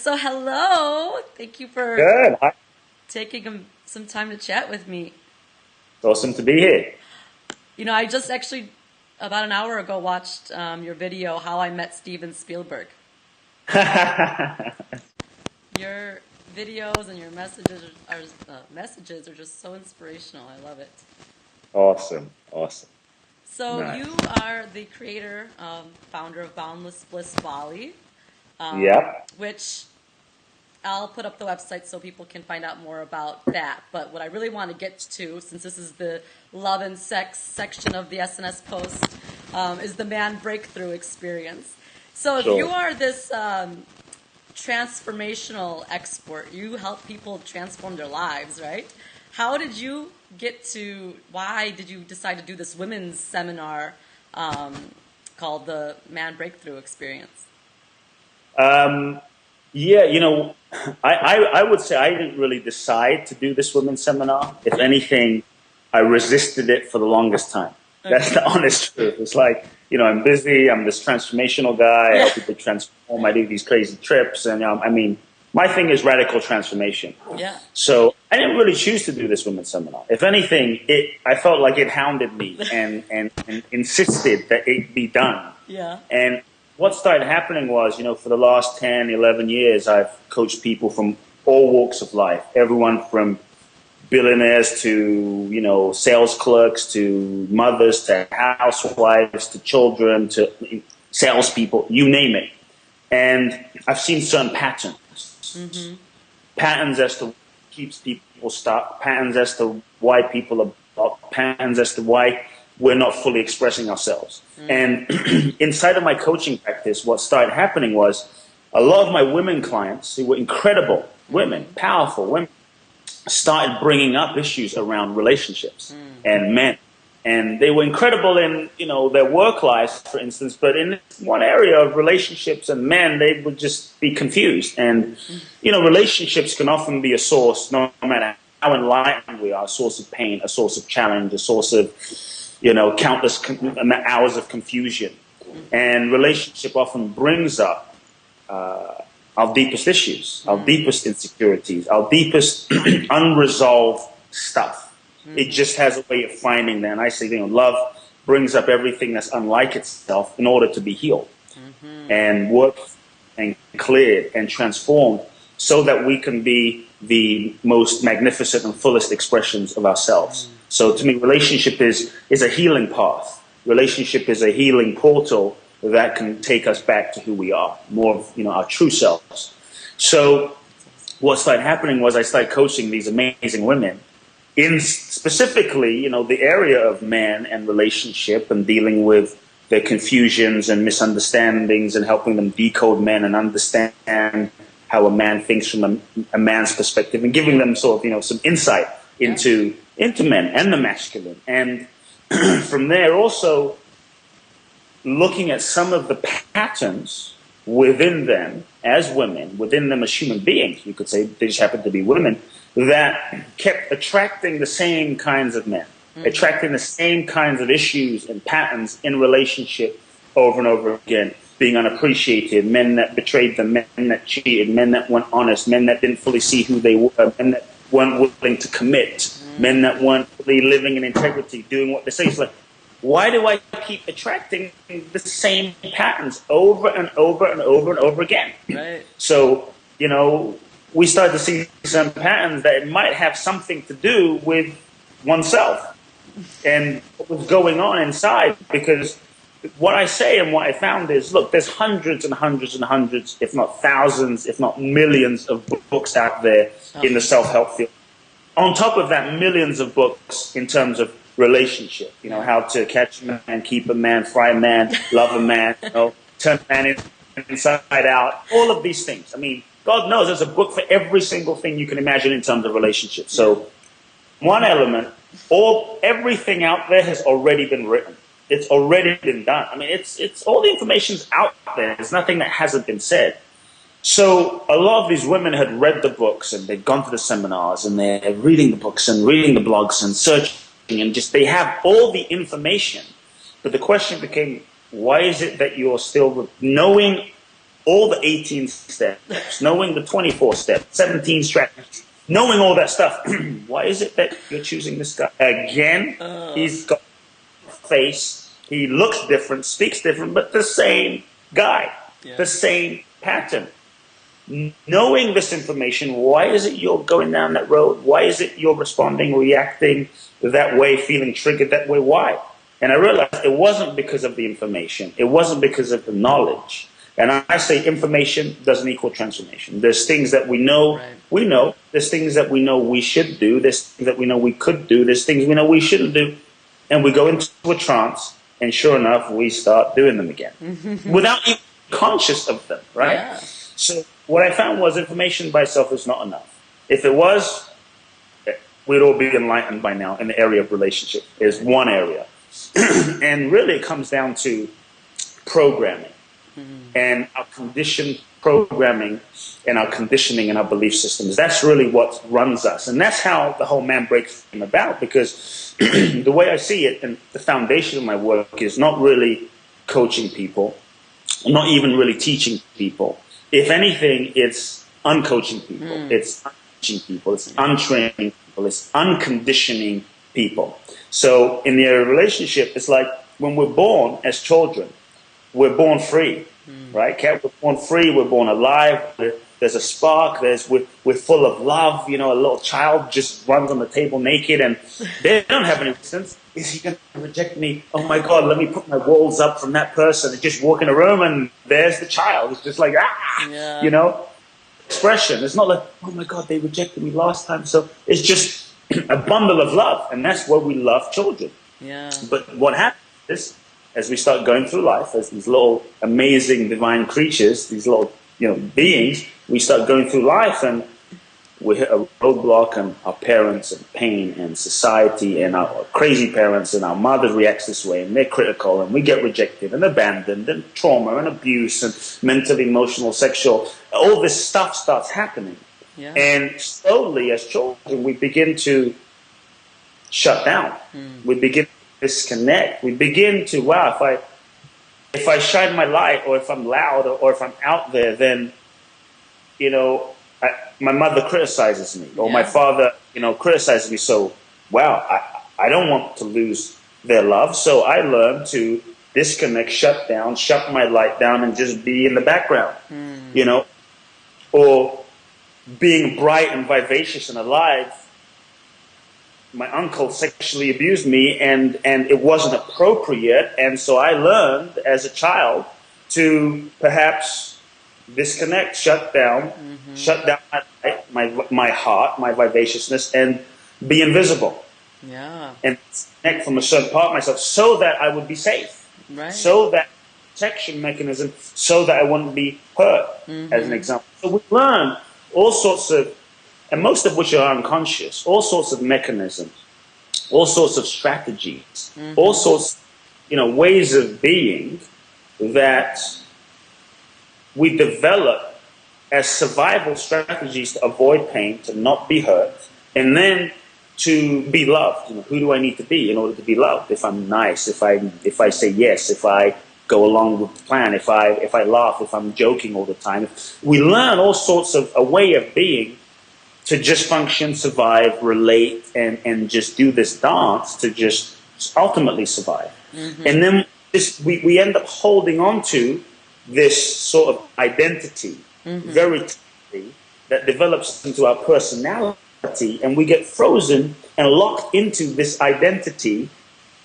So hello. Thank you for Good. Hi. taking some time to chat with me. It's awesome to be here. I just actually about an hour ago watched your video, How I Met Steven Spielberg. Your videos and your messages are just so inspirational. I love it. Awesome. Awesome. So Nice. you are the creator, founder of Boundless Bliss Bali, Yep. which I'll put up the website so people can find out more about that. But what I really want to get to, since this is the love and sex section of the SNS post, is the man breakthrough experience. So if you Sure. are this transformational expert, you help people transform their lives, right? How did you why did you decide to do this women's seminar called the Man Breakthrough Experience? Um, yeah, I would say I didn't really decide to do this women's seminar. If anything, I resisted it for the longest time. That's Okay. the honest truth. It's like, I'm busy. I'm this transformational guy. I Yeah. help people transform. I do these crazy trips. And, my thing is radical transformation. Yeah. So I didn't really choose to do this women's seminar. If anything, I felt like it hounded me and insisted that it be done. Yeah. And what started happening was, for the last 10, 11 years, I've coached people from all walks of life, everyone from billionaires to, sales clerks to mothers to housewives to children to salespeople, you name it. And I've seen certain patterns. Mm-hmm. Patterns as to what keeps people stuck, patterns as to why people are blocked, patterns as to why we're not fully expressing ourselves. And inside of my coaching practice, what started happening was a lot of my women clients, who were incredible women, powerful women, started bringing up issues around relationships and men. And they were incredible in, their work lives, for instance, but in one area of relationships and men, they would just be confused. And, relationships can often be a source, no matter how enlightened we are, a source of pain, a source of challenge, a source of, countless hours of confusion. And relationship often brings up our deepest issues, our deepest insecurities, our deepest unresolved stuff. It just has a way of finding that. And I say, love brings up everything that's unlike itself in order to be healed and worked and cleared and transformed so that we can be the most magnificent and fullest expressions of ourselves. So to me, relationship is a healing path. Relationship is a healing portal that can take us back to who we are, more of, our true selves. So what started happening was I started coaching these amazing women in specifically, the area of man and relationship and dealing with their confusions and misunderstandings and helping them decode men and understand how a man thinks from a man's perspective and giving them sort of, some insight into men and the masculine. And from there also looking at some of the patterns within them as women, within them as human beings, you could say they just happen to be women, that kept attracting the same kinds of men, attracting the same kinds of issues and patterns in relationship over and over again, being unappreciated, men that betrayed them, men that cheated, men that weren't honest, men that didn't fully see who they were, men that weren't willing to commit, men that weren't fully living in integrity, doing what they say. It's like, why do I keep attracting the same patterns over and over and over and over again? Right. So, we started to see some patterns that it might have something to do with oneself and what was going on inside. Because what I say and what I found is, look, there's hundreds and hundreds and hundreds, if not thousands, if not millions of books out there in the self-help field. On top of that, millions of books in terms of relationship, how to catch a man, keep a man, fry a man, love a man, turn a man inside out, all of these things. I mean, God knows there's a book for every single thing you can imagine in terms of relationships. So one element, everything out there has already been written. It's already been done. I mean, it's all the information's out there. There's nothing that hasn't been said. So a lot of these women had read the books and they'd gone to the seminars and they're reading the books and reading the blogs and searching and just they have all the information. But the question became, why is it that you're still knowing all the 18 steps, knowing the 24 steps, 17 strategies, knowing all that stuff. Why is it that you're choosing this guy again? He's got a face, he looks different, speaks different, but the same guy, the same pattern. Knowing this information, why is it you're going down that road? Why is it you're responding, reacting that way, feeling triggered that way? Why? And I realized it wasn't because of the information. It wasn't because of the knowledge. And I say information doesn't equal transformation. There's things that we know, we know. There's things that we know we should do. There's things that we know we could do. There's things we know we shouldn't do. And we go into a trance, and sure enough, we start doing them again without even conscious of them, right? Yeah. So what I found was information by itself is not enough. If it was, we'd all be enlightened by now in the area of relationship. Is one area. And really it comes down to programming and our conditioned programming and our conditioning and our belief systems. That's really what runs us. And that's how the whole man break came about, because the way I see it, and the foundation of my work is not really coaching people, not even really teaching people. If anything, it's uncoaching people. It's unteaching people. It's untraining people. It's unconditioning people. So in the relationship, it's like when we're born as children, we're born free, right? We're born free. We're born alive. There's a spark. We're full of love. You know, a little child just runs on the table naked, and they don't have any resistance. Is he going to reject me? Oh my God, let me put my walls up from that person, and just walk in a room, and there's the child. It's just like, you know, expression. It's not like, oh my God, they rejected me last time. So it's just a bundle of love, and that's why we love children. Yeah. But what happens is, as we start going through life, as these little amazing divine creatures, these little, you know, beings, we start going through life, and we hit a roadblock, and our parents and pain and society and our crazy parents and our mother reacts this way, and they're critical, and we get rejected and abandoned, and trauma and abuse and mental, emotional, sexual, all this stuff starts happening. Yeah. And slowly as children we begin to shut down. We begin to disconnect. We begin to, wow, if I shine my light, or if I'm loud, or if I'm out there, then, you know, my mother criticizes me, or my father, you know, criticizes me. So, wow, I don't want to lose their love. So I learn to disconnect, shut down, shut my light down, and just be in the background, you know, or being bright and vivacious and alive. My uncle sexually abused me, and it wasn't appropriate. And so I learned as a child to perhaps disconnect, shut down my heart, my vivaciousness, and be invisible. Yeah. And connect from a certain part of myself so that I would be safe. Right. So that protection mechanism, so that I wouldn't be hurt, as an example. So we learn all sorts of, and most of which are unconscious, all sorts of mechanisms, all sorts of strategies, all sorts, you know, ways of being that we develop as survival strategies to avoid pain, to not be hurt, and then to be loved. You know, who do I need to be in order to be loved? If I'm nice, if I say yes, if I go along with the plan, if I laugh, if I'm joking all the time. We learn all sorts of a way of being to just function, survive, relate, and just do this dance to just ultimately survive. And then we end up holding on to this sort of identity, very tightly, that develops into our personality, and we get frozen and locked into this identity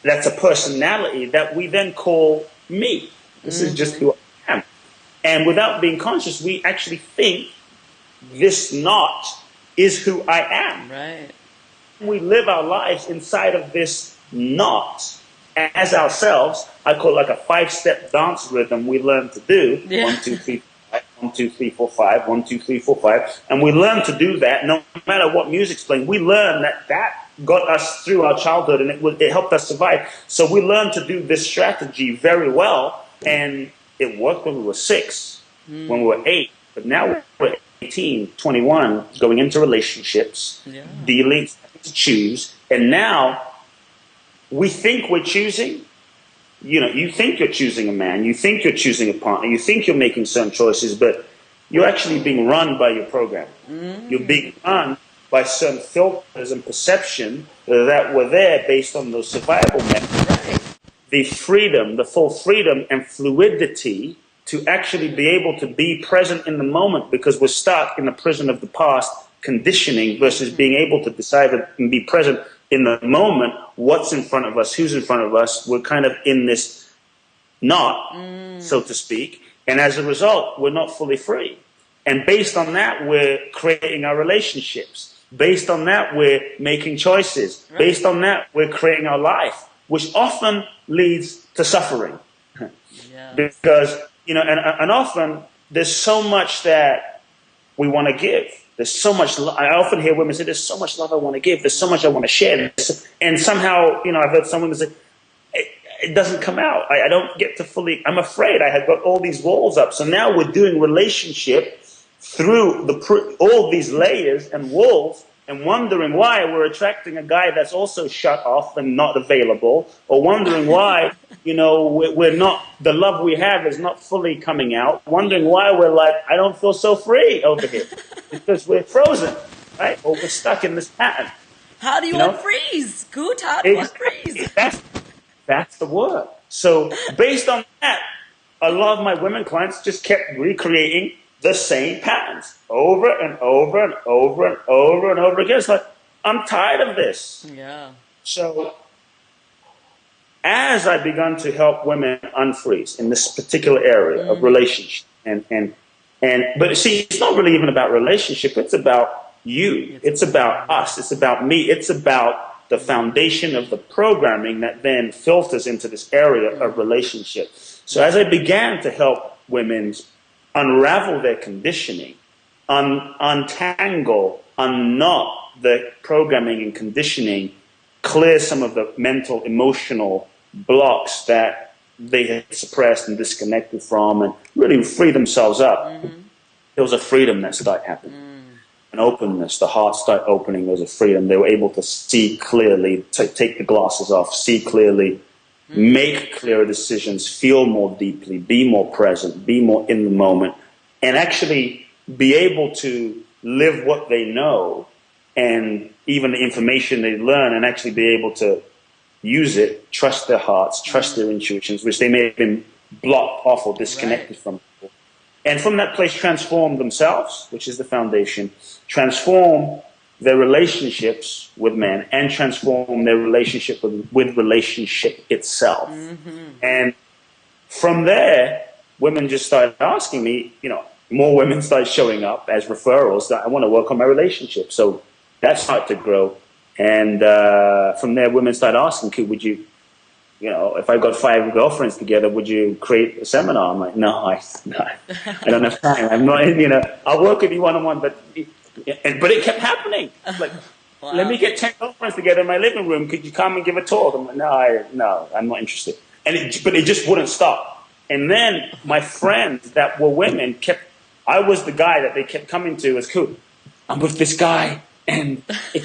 that's a personality that we then call me. This is just who I am. And without being conscious, we actually think this not is who I am. Right. We live our lives inside of this not as ourselves. I call it like a 5-step dance rhythm we learn to do. Yeah. 1, 2, 3, 4, 5, 1, 2, 3, 4, 5, 1, 2, 3, 4, 5. And we learn to do that no matter what music's playing. We learn that got us through our childhood, and it helped us survive. So we learned to do this strategy very well, and it worked when we were 6, when we were 8, but now we're 18, 21, going into relationships, dealing to choose, and now we think we're choosing, you think you're choosing a man, you think you're choosing a partner, you think you're making certain choices, but you're actually being run by your program. You're being run by certain filters and perception that were there based on those survival methods. The freedom, the full freedom and fluidity to actually be able to be present in the moment, because we're stuck in the prison of the past conditioning versus being able to decide and be present in the moment. What's in front of us, who's in front of us, we're kind of in this knot, so to speak, and as a result we're not fully free. And based on that, we're creating our relationships. Based on that, we're making choices. Based on that, we're creating our life, which often leads to suffering. Because, and often there's so much that we want to give. There's so much. I often hear women say, "There's so much love I want to give. There's so much I want to share." And somehow, I've heard some women say, "It doesn't come out. I don't get to fully. I'm afraid. I have got all these walls up." So now we're doing relationship through all these layers and walls, and wondering why we're attracting a guy that's also shut off and not available, or wondering why, we're not, the love we have is not fully coming out, wondering why we're like, I don't feel so free over here, because we're frozen, right? Or we're stuck in this pattern. How do you unfreeze? Kute, how do you unfreeze? That's the work. So based on that, a lot of my women clients just kept recreating the same patterns over and over and over and over and over again. It's like, I'm tired of this. Yeah. So as I begun to help women unfreeze in this particular area of relationship, but see, it's not really even about relationship. It's about you. It's about us. It's about me. It's about the foundation of the programming that then filters into this area of relationship. So as I began to help women unravel their conditioning, untangle, unknot the programming and conditioning, clear some of the mental, emotional blocks that they had suppressed and disconnected from, and really free themselves up. There was a freedom that started happening, an openness. The heart started opening. There was a freedom. They were able to see clearly, take the glasses off, see clearly, make clearer decisions, feel more deeply, be more present, be more in the moment, and actually be able to live what they know, and even the information they learn, and actually be able to use it, trust their hearts, trust their intuitions, which they may have been blocked off or disconnected from. And from that place, transform themselves, which is the foundation, transform their relationships with men, and transform their relationship with relationship itself. And from there, women just started asking me, more women started showing up as referrals that I want to work on my relationship. So that started to grow. And from there, women started asking, would you, if I got 5 girlfriends together, would you create a seminar? I'm like, no, I don't have time. I'm not, I'll work with you one-on-one, but it kept happening. Like, let me get 10 girlfriends together in my living room. Could you come and give a talk? I'm like, no, I'm not interested. But it just wouldn't stop. And then my friends that were women I was the guy that they kept coming to as Kute. I'm with this guy, and he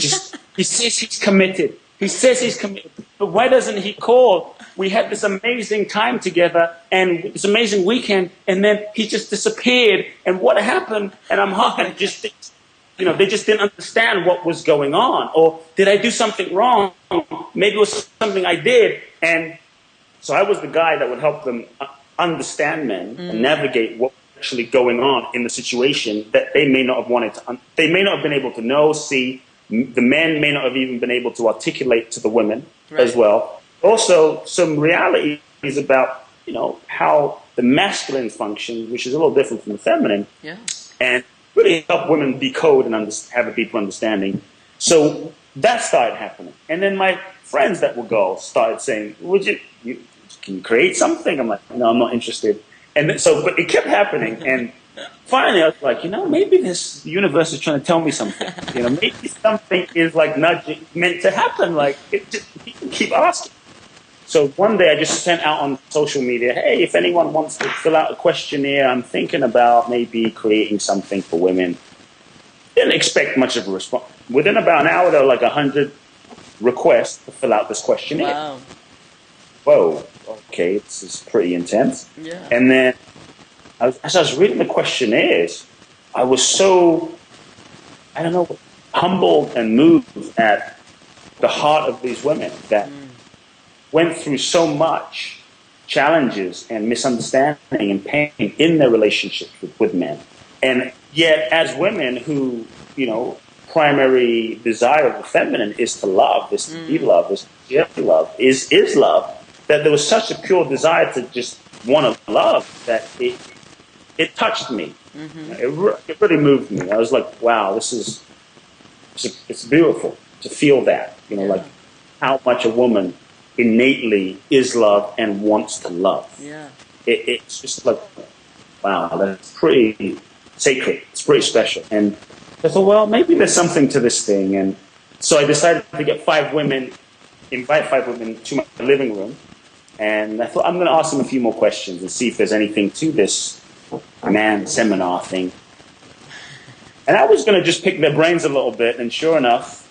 says he's committed. He says he's committed, but why doesn't he call? We had this amazing time together and this amazing weekend, and then he just disappeared. And what happened? And I'm hot, and they just didn't understand what was going on. Or did I do something wrong? Maybe it was something I did. And so I was the guy that would help them understand men and navigate what was actually going on in the situation that they may not have wanted to. They may not have been able to know, see. The men may not have even been able to articulate to the women as well. Also, some realities about, how the masculine functions, which is a little different from the feminine, and really help women decode and have a deeper understanding. So that started happening. And then my friends that were girls started saying, can you create something? I'm like, no, I'm not interested. And but it kept happening. And finally, I was like, maybe this universe is trying to tell me something. Maybe something is like nudging, meant to happen. Like, keep asking. So one day I just sent out on social media, hey, if anyone wants to fill out a questionnaire, I'm thinking about maybe creating something for women. Didn't expect much of a response. Within about an hour, there were like 100 requests to fill out this questionnaire. Wow. whoa, okay, this is pretty intense. Yeah. And then as I was reading the questionnaires, I was so, I don't know, humbled and moved at the heart of these women that went through so much challenges and misunderstanding and pain in their relationships with men. And yet, as women who, primary desire of the feminine is to love, is to be loved, is to share love, is love, that there was such a pure desire to just want to love that it touched me. It really moved me. I was like, wow, it's beautiful to feel that, like how much a woman innately is loved and wants to love. Yeah. It's just like, wow, that's pretty sacred. It's pretty special. And I thought, well, maybe there's something to this thing. And so I decided to invite 5 women to my living room. And I thought, I'm going to ask them a few more questions and see if there's anything to this man seminar thing. And I was going to just pick their brains a little bit. And sure enough,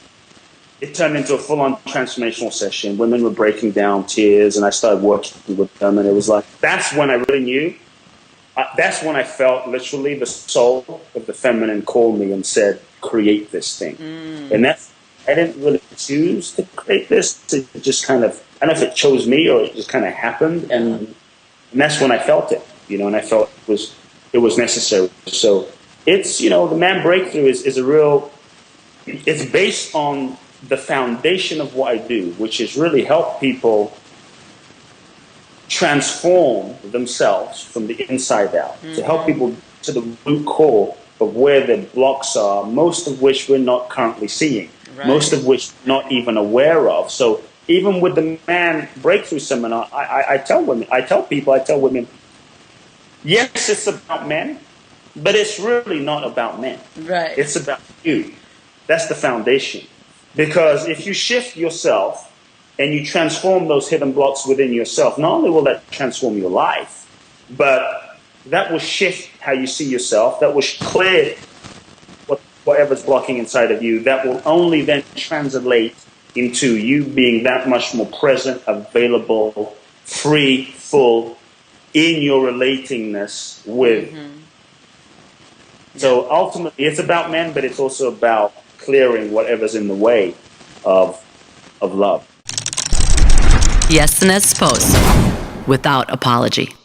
it turned into a full-on transformational session. Women were breaking down, tears, and I started working with them. And it was like, that's when I really knew. That's when I felt literally the soul of the feminine called me and said, create this thing. And I didn't really choose to create this. It just kind of, I don't know if it chose me or it just kind of happened. And that's when I felt it, and I felt it was necessary. So it's, the Man Breakthrough is a real, it's based on the foundation of what I do, which is really help people transform themselves from the inside out, to help people to the root core of where their blocks are, most of which we're not currently seeing, most of which we're not even aware of. So even with the Man Breakthrough Seminar, I tell women, yes, it's about men, but it's really not about men. Right. It's about you. That's the foundation. Because if you shift yourself and you transform those hidden blocks within yourself, not only will that transform your life, but that will shift how you see yourself. That will clear whatever's blocking inside of you. That will only then translate into you being that much more present, available, free, full in your relatingness with. So ultimately, it's about men, but it's also about clearing whatever's in the way of love. The SNS Post, without apology.